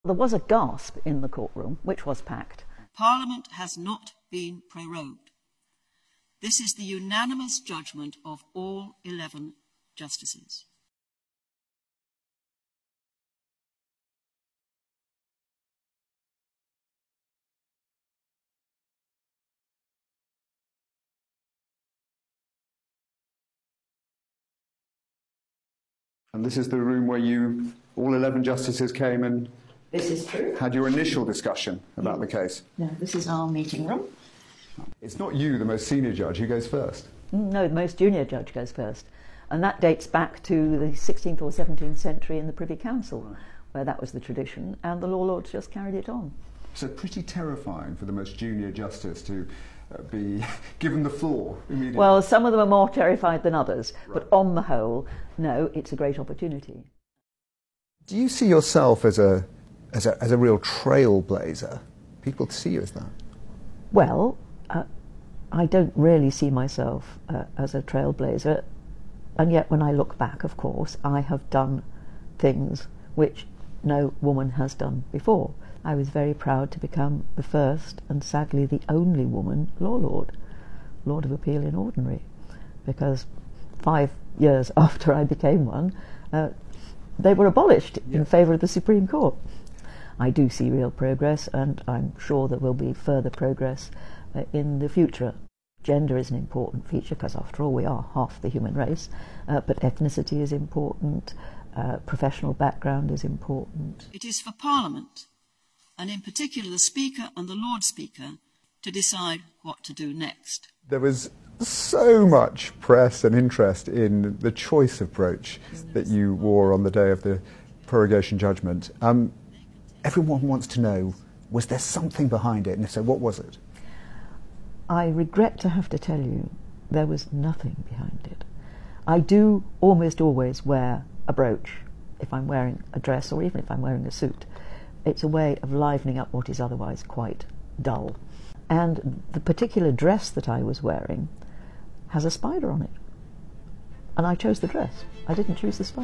There was a gasp in the courtroom, which was packed. Parliament has not been prorogued. This is the unanimous judgment of all 11 justices. And this is the room where all 11 justices came and This is true. had your initial discussion about the case. No, this is our meeting room. It's not you, the most senior judge, who goes first. No, the most junior judge goes first. And that dates back to the 16th or 17th century in the Privy Council, where that was the tradition, and the law lords just carried it on. So pretty terrifying for the most junior justice to be given the floor immediately. Well, some of them are more terrified than others, but on the whole, no, it's a great opportunity. Do you see yourself as a real trailblazer? People see you as that? Well, I don't really see myself as a trailblazer, and yet when I look back, of course, I have done things which no woman has done before. I was very proud to become the first and sadly the only woman law lord, Lord of Appeal in Ordinary, because 5 years after I became one, they were abolished in favour of the Supreme Court. I do see real progress, and I'm sure there will be further progress in the future. Gender is an important feature because, after all, we are half the human race, but ethnicity is important, professional background is important. It is for Parliament, and in particular the Speaker and the Lord Speaker, to decide what to do next. There was so much press and interest in the choice of brooch that you wore on the day of the prorogation judgment. Everyone wants to know, was there something behind it? And if so, what was it? I regret to have to tell you, there was nothing behind it. I do almost always wear a brooch if I'm wearing a dress or even if I'm wearing a suit. It's a way of livening up what is otherwise quite dull. And the particular dress that I was wearing has a spider on it. And I chose the dress. I didn't choose the spider.